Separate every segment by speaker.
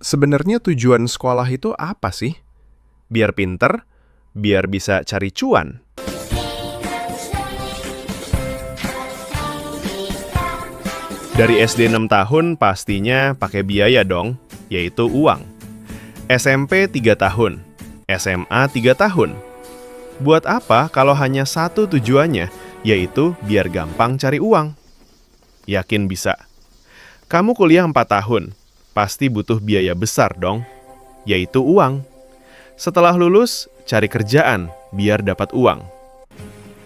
Speaker 1: Sebenarnya tujuan sekolah itu apa sih? Biar pinter, biar bisa cari cuan. Dari SD 6 tahun pastinya pakai biaya dong, yaitu uang. SMP 3 tahun, SMA 3 tahun. Buat apa kalau hanya satu tujuannya, yaitu biar gampang cari uang? Yakin bisa. Kamu kuliah 4 tahun, pasti butuh biaya besar dong, yaitu uang. Setelah lulus, cari kerjaan biar dapat uang.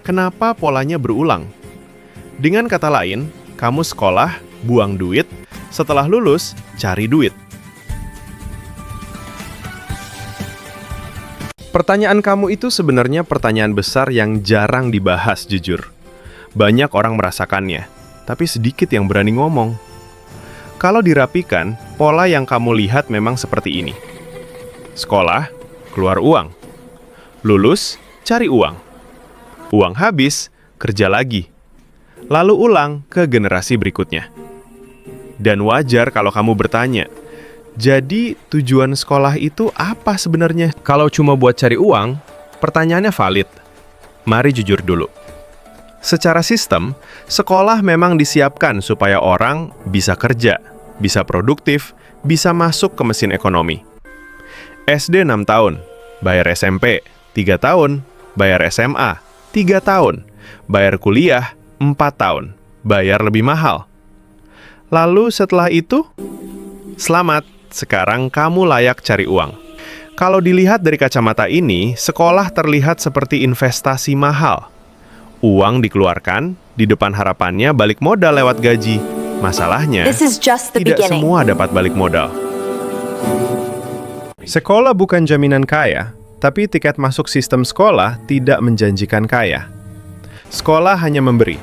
Speaker 1: Kenapa polanya berulang? Dengan kata lain, kamu sekolah, buang duit, setelah lulus, cari duit. Pertanyaan kamu itu sebenarnya pertanyaan besar yang jarang dibahas jujur. Banyak orang merasakannya, tapi sedikit yang berani ngomong. Kalau dirapikan, pola yang kamu lihat memang seperti ini. Sekolah, keluar uang. Lulus, cari uang. Uang habis, kerja lagi. Lalu ulang ke generasi berikutnya. Dan wajar kalau kamu bertanya, jadi tujuan sekolah itu apa sebenarnya? Kalau cuma buat cari uang, pertanyaannya valid. Mari jujur dulu. Secara sistem, sekolah memang disiapkan supaya orang bisa kerja, bisa produktif, bisa masuk ke mesin ekonomi. SD 6 tahun, bayar SMP 3 tahun, bayar SMA 3 tahun, bayar kuliah 4 tahun, bayar lebih mahal. Lalu setelah itu, selamat, sekarang kamu layak cari uang. Kalau dilihat dari kacamata ini, sekolah terlihat seperti investasi mahal. Uang dikeluarkan, di depan harapannya balik modal lewat gaji. Masalahnya, tidak semua dapat balik modal. Sekolah bukan jaminan kaya, tapi tiket masuk sistem sekolah tidak menjanjikan kaya. Sekolah hanya memberi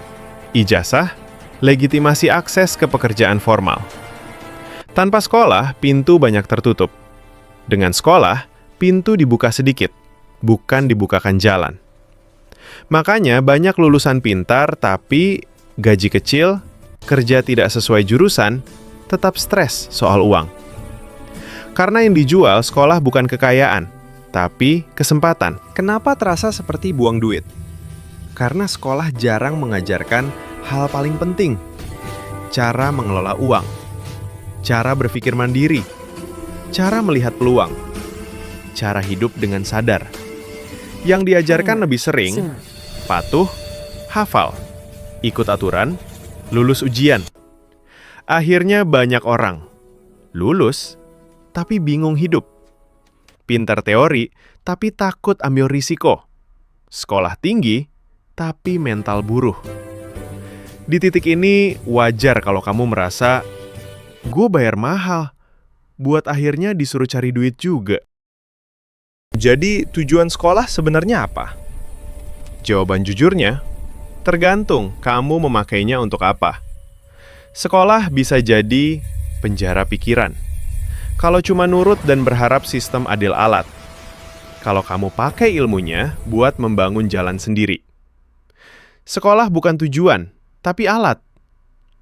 Speaker 1: ijazah, legitimasi akses ke pekerjaan formal. Tanpa sekolah, pintu banyak tertutup. Dengan sekolah, pintu dibuka sedikit, bukan dibukakan jalan. Makanya banyak lulusan pintar tapi gaji kecil, kerja tidak sesuai jurusan, tetap stres soal uang. Karena yang dijual sekolah bukan kekayaan, tapi kesempatan. Kenapa terasa seperti buang duit? Karena sekolah jarang mengajarkan hal paling penting. Cara mengelola uang, cara berpikir mandiri, cara melihat peluang, cara hidup dengan sadar. Yang diajarkan lebih sering, patuh, hafal, ikut aturan, lulus ujian. Akhirnya banyak orang lulus, tapi bingung hidup. Pintar teori, tapi takut ambil risiko. Sekolah tinggi, tapi mental buruh. Di titik ini, wajar kalau kamu merasa, gue bayar mahal, buat akhirnya disuruh cari duit juga. Jadi, tujuan sekolah sebenarnya apa? Jawaban jujurnya, tergantung kamu memakainya untuk apa. Sekolah bisa jadi penjara pikiran. Kalau cuma nurut dan berharap sistem adil alat. Kalau kamu pakai ilmunya buat membangun jalan sendiri. Sekolah bukan tujuan, tapi alat.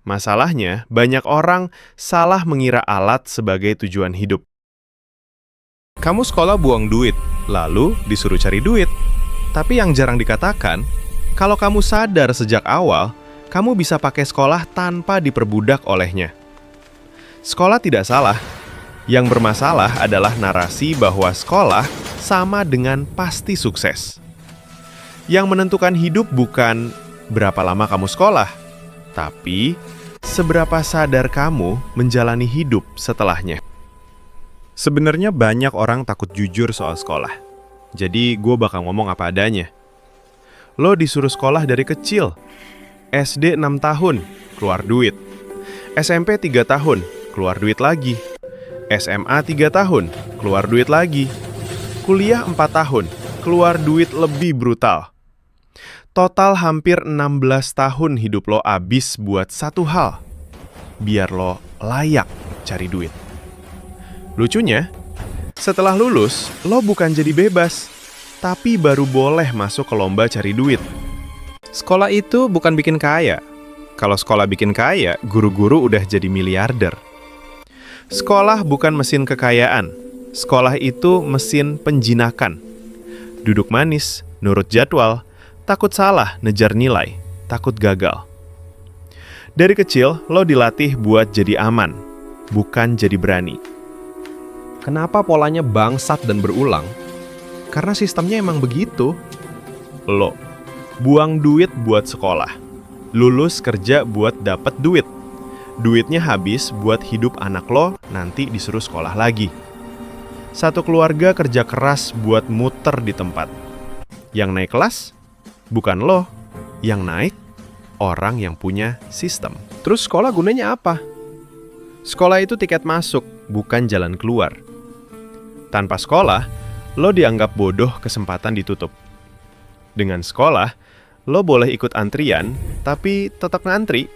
Speaker 1: Masalahnya, banyak orang salah mengira alat sebagai tujuan hidup. Kamu sekolah buang duit, lalu disuruh cari duit. Tapi yang jarang dikatakan, kalau kamu sadar sejak awal, kamu bisa pakai sekolah tanpa diperbudak olehnya. Sekolah tidak salah. Yang bermasalah adalah narasi bahwa sekolah sama dengan pasti sukses. Yang menentukan hidup bukan berapa lama kamu sekolah, tapi seberapa sadar kamu menjalani hidup setelahnya. Sebenarnya banyak orang takut jujur soal sekolah. Jadi gue bakal ngomong apa adanya. Lo disuruh sekolah dari kecil. SD 6 tahun, keluar duit. SMP 3 tahun, keluar duit lagi. SMA 3 tahun, keluar duit lagi. Kuliah 4 tahun, keluar duit lebih brutal. Total hampir 16 tahun hidup lo habis buat satu hal. Biar lo layak cari duit. Lucunya, setelah lulus, lo bukan jadi bebas, tapi baru boleh masuk ke lomba cari duit. Sekolah itu bukan bikin kaya. Kalau sekolah bikin kaya, guru-guru udah jadi miliarder. Sekolah bukan mesin kekayaan. Sekolah itu mesin penjinakan. Duduk manis, nurut jadwal, takut salah, ngejar nilai, takut gagal. Dari kecil, lo dilatih buat jadi aman, bukan jadi berani.
Speaker 2: Kenapa polanya bangsat dan berulang?
Speaker 1: Karena sistemnya emang begitu. Lo buang duit buat sekolah, lulus kerja buat dapet duit. Duitnya habis buat hidup anak lo, nanti disuruh sekolah lagi. Satu keluarga kerja keras buat muter di tempat. Yang naik kelas, bukan lo. Yang naik, orang yang punya sistem.
Speaker 2: Terus sekolah gunanya apa?
Speaker 1: Sekolah itu tiket masuk, bukan jalan keluar. Tanpa sekolah, lo dianggap bodoh, kesempatan ditutup. Dengan sekolah, lo boleh ikut antrian, tapi tetap ngantri.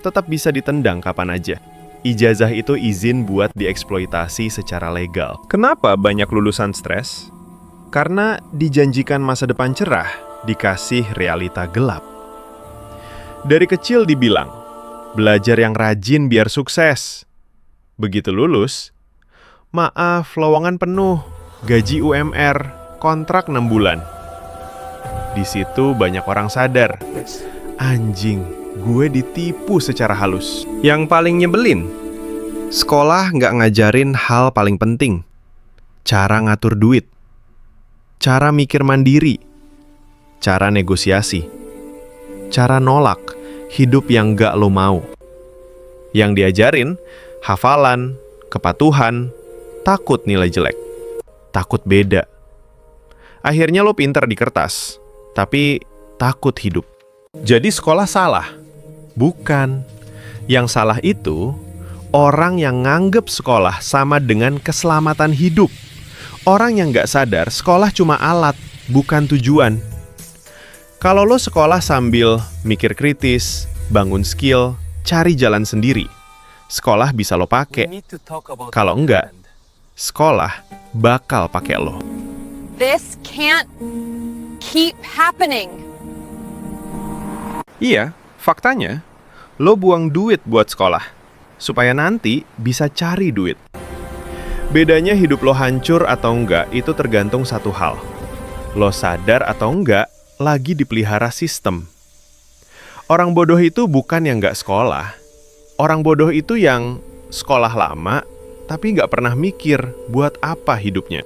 Speaker 1: Tetap bisa ditendang kapan aja. Ijazah itu izin buat dieksploitasi secara legal.
Speaker 2: Kenapa banyak lulusan stres?
Speaker 1: Karena dijanjikan masa depan cerah, dikasih realita gelap. Dari kecil dibilang, belajar yang rajin biar sukses. Begitu lulus, maaf, lowongan penuh, gaji UMR, kontrak 6 bulan. Di situ banyak orang sadar, anjing, gue ditipu secara halus.
Speaker 2: Yang paling nyebelin,
Speaker 1: Sekolah nggak ngajarin hal paling penting. Cara ngatur duit. Cara mikir mandiri. Cara negosiasi. Cara nolak hidup yang nggak lo mau. Yang diajarin, hafalan, kepatuhan, takut nilai jelek. Takut beda. Akhirnya lo pinter di kertas, tapi takut hidup.
Speaker 2: jadi sekolah salah.
Speaker 1: Bukan. Yang salah itu orang yang nganggep sekolah sama dengan keselamatan hidup. Orang yang nggak sadar sekolah cuma alat, bukan tujuan. Kalau lo sekolah sambil mikir kritis, bangun skill, cari jalan sendiri, sekolah bisa lo pakai. Kalau enggak, sekolah bakal pakai lo.
Speaker 3: This can't keep happening.
Speaker 1: Iya, faktanya, lo buang duit buat sekolah supaya nanti bisa cari duit. Bedanya hidup lo hancur atau enggak itu tergantung satu hal. Lo sadar atau enggak lagi dipelihara sistem. Orang bodoh itu bukan yang enggak sekolah. Orang bodoh itu yang sekolah lama tapi enggak pernah mikir buat apa hidupnya.